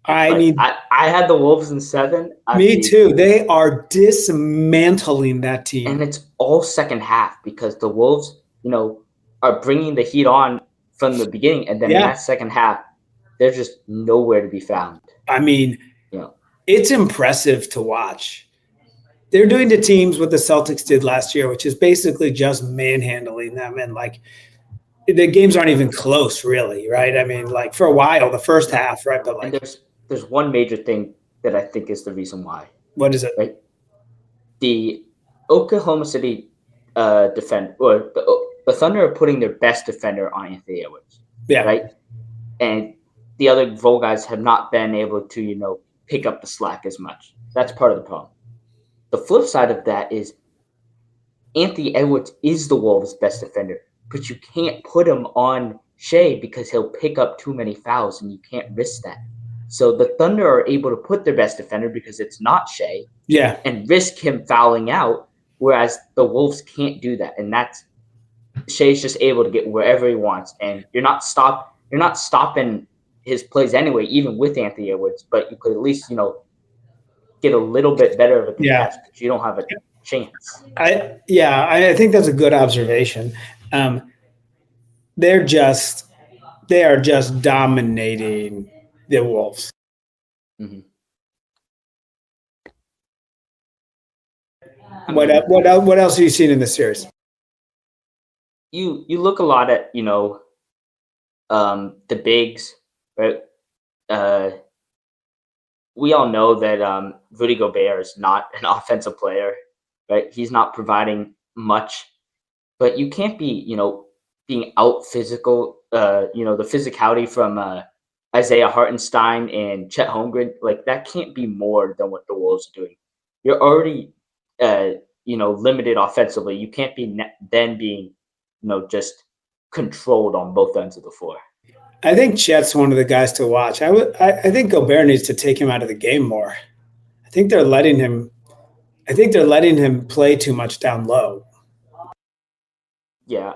I had the Wolves in 7. Me too. They are dismantling that team. And it's all second half because the Wolves, are bringing the heat on from the beginning. And then in that second half, they're just nowhere to be found. I mean, it's impressive to watch. They're doing to teams what the Celtics did last year, which is basically just manhandling them. And the games aren't even close, really, right? I mean, for a while, the first half, right? But and there's one major thing that I think is the reason why. What is it? Right? The Oklahoma City the Thunder are putting their best defender on Anthony Edwards. Yeah. Right? And the other role guys have not been able to, pick up the slack as much. That's part of the problem. The flip side of that is Anthony Edwards is the Wolves' best defender, but you can't put him on Shea because he'll pick up too many fouls, and you can't risk that. So the Thunder are able to put their best defender because it's not Shea, and risk him fouling out, whereas the Wolves can't do that, and that's Shea's just able to get wherever he wants, and you're not stopping his plays anyway, even with Anthony Edwards, but you could at least get a little bit better of a contest because you don't have a chance. I think that's a good observation. They are just dominating the Wolves. Mm-hmm. What else have you seen in this series? You look a lot at the bigs, right? We all know that Rudy Gobert is not an offensive player, right? He's not providing much, but you can't be being out physical. The physicality from Isaiah Hartenstein and Chet Holmgren, that can't be more than what the Wolves are doing. You're already limited offensively. You can't be then being just controlled on both ends of the floor. I think Chet's one of the guys to watch. I think Gobert needs to take him out of the game more. I think they're letting him play too much down low. Yeah,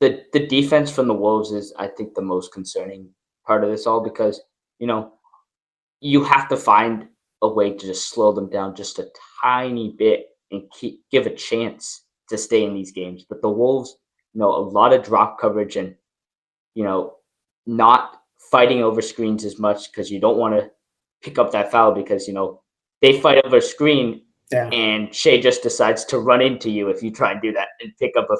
the defense from the Wolves is, I think, the most concerning part of this all because, you have to find a way to just slow them down just a tiny bit and give a chance to stay in these games. But the Wolves, a lot of drop coverage and, not fighting over screens as much because you don't want to pick up that foul because, they fight over a screen and Shea just decides to run into you if you try and do that and pick up a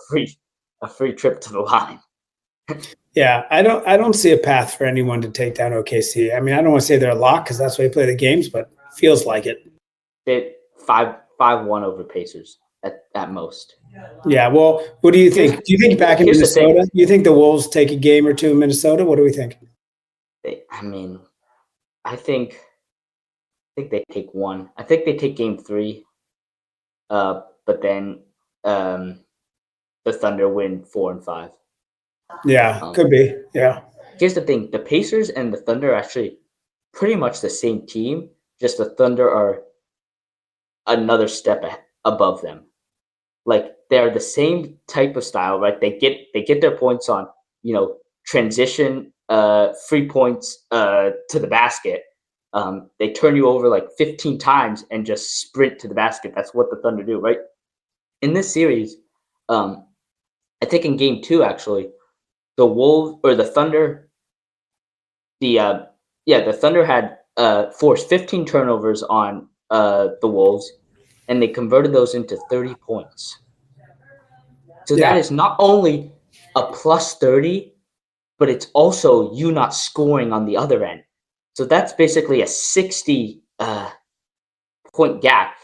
free trip to the line. Yeah, I don't see a path for anyone to take down OKC. I mean, I don't want to say they're a lock because that's why they play the games, but feels like it. It 5-1 over Pacers at most. Yeah, well, what do you think? Do you think back in Minnesota? Do you think the Wolves take a game or two in Minnesota? What do we think? I think they take one. I think they take game 3. But then the Thunder win 4 and 5. Yeah, could be. Yeah. Here's the thing: the Pacers and the Thunder are actually pretty much the same team. Just the Thunder are another step above them. They're the same type of style, right? They get their points on transition, free points to the basket. They turn you over 15 times and just sprint to the basket. That's what the Thunder do, right? In this series, I think in game 2 actually, the Wolves or the Thunder, the Thunder had forced 15 turnovers on the Wolves, and they converted those into 30 points. So that is not only a plus 30, but it's also you not scoring on the other end. So that's basically a 60 point gap.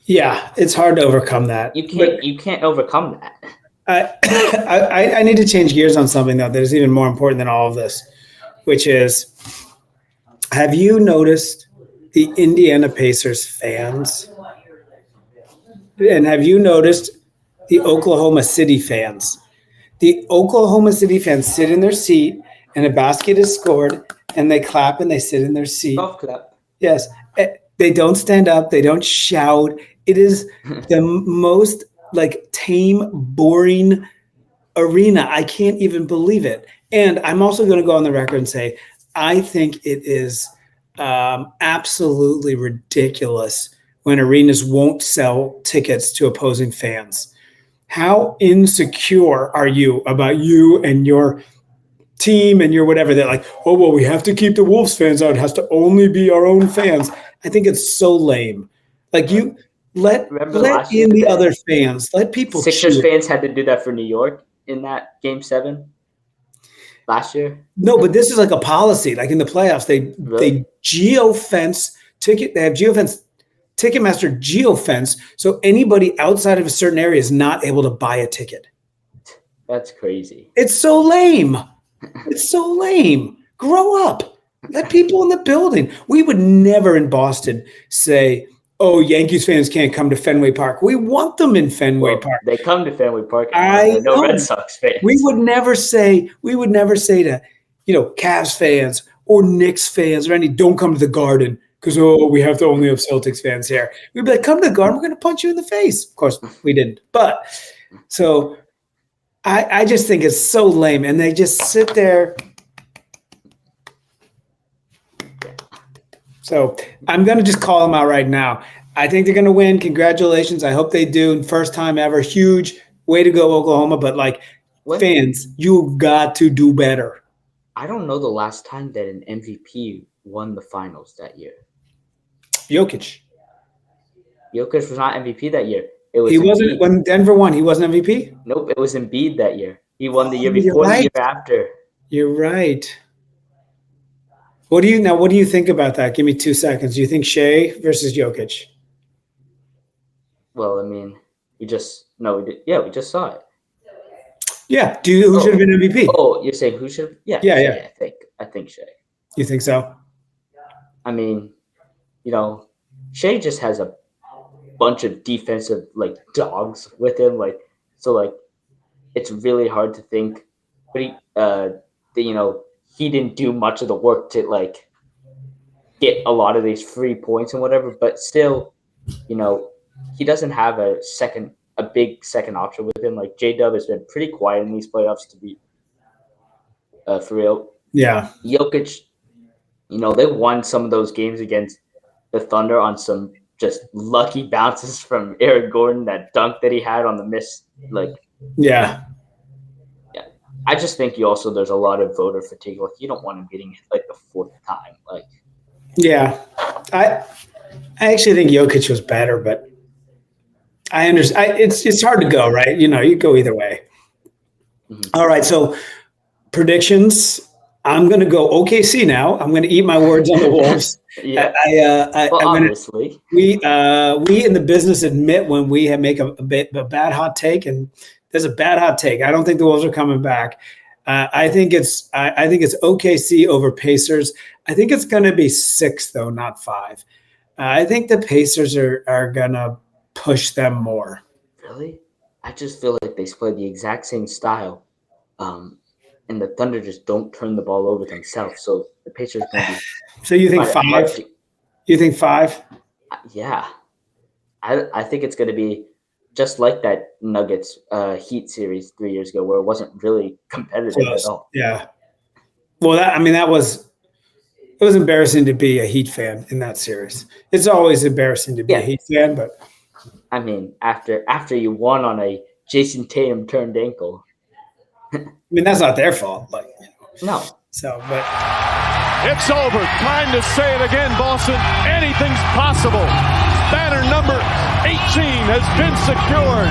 Yeah, it's hard to overcome that. You can't overcome that. I need to change gears on something though that is even more important than all of this, which is, have you noticed the Indiana Pacers fans? And have you noticed the Oklahoma City fans? The Oklahoma City fans sit in their seat and a basket is scored and they clap and they sit in their seat. Golf clap. Yes. They don't stand up. They don't shout. It is the most tame, boring arena. I can't even believe it. And I'm also going to go on the record and say, I think it is absolutely ridiculous when arenas won't sell tickets to opposing fans. How insecure are you about you and your team and your whatever? They're like, oh, well, we have to keep the Wolves fans out. It has to only be our own fans. I think it's so lame. Like, you let last year in the that other fans. Let people Sixers cheer. fans had to do that for New York in that Game 7 last year. No, but this is like a policy. Like in the playoffs, they Really? geofence ticket. They have geofence Ticketmaster geofence, so anybody outside of a certain area is not able to buy a ticket. That's crazy. It's so lame. It's so lame. Grow up. Let people in the building. We would never in Boston say, oh, Yankees fans can't come to Fenway Park. We want them in Fenway Park. They come to Fenway Park. I know know. Red Sox fans. We would never say to, Cavs fans or Knicks fans or any, don't come to the Garden because, we have to only have Celtics fans here. We'd be like, come to the Garden, we're going to punch you in the face. Of course, we didn't. But so I just think it's so lame. And they just sit there. So I'm going to just call them out right now. I think they're going to win. Congratulations. I hope they do. First time ever. Huge. Way to go, Oklahoma. But fans, you've got to do better. I don't know the last time that an MVP won the finals that year. Jokic was not MVP that year. He wasn't when Denver won. He wasn't MVP. Nope, it was Embiid that year. He won the year before, the year after. You're right. What do you think about that? Give me 2 seconds. Do you think Shea versus Jokic? Well, I mean, we just saw it. Yeah. Who should have been MVP? Oh, you're saying who should? Yeah. Yeah. I think Shea. You think so? I mean, Shea just has a bunch of defensive dogs with him, so it's really hard to think. But he didn't do much of the work to get a lot of these free points and whatever. But still, he doesn't have a big second option with him. J-Dub has been pretty quiet in these playoffs, to be for real. Yeah. Jokic, they won some of those games against the Thunder on some just lucky bounces from Eric Gordon, that dunk that he had on the miss. Yeah. I just think there's a lot of voter fatigue. You don't want him getting it the fourth time. Yeah. I actually think Jokic was better, but I understand. It's hard to go, right? You go either way. Mm-hmm. All right. So predictions. I'm going to go OKC now. I'm going to eat my words on the Wolves. Yeah. Obviously. We in the business admit when we make a bad hot take, and there's a bad hot take. I don't think the Wolves are coming back. I think it's OKC over Pacers. I think it's going to be 6 though, not 5. I think the Pacers are going to push them more. Really? I just feel like they play the exact same style. And the Thunder just don't turn the ball over themselves. So the Pacers are going to be. So you think 5? You think 5? Yeah. I think it's going to be just like that Nuggets Heat series 3 years ago, where it wasn't really competitive at all. Yeah. Well, it was embarrassing to be a Heat fan in that series. It's always embarrassing to be a Heat fan, but I mean, after you won on a Jason Tatum turned ankle. That's not their fault. No. So, but it's over. Time to say it again, Boston. Anything's possible. Banner number 18 has been secured.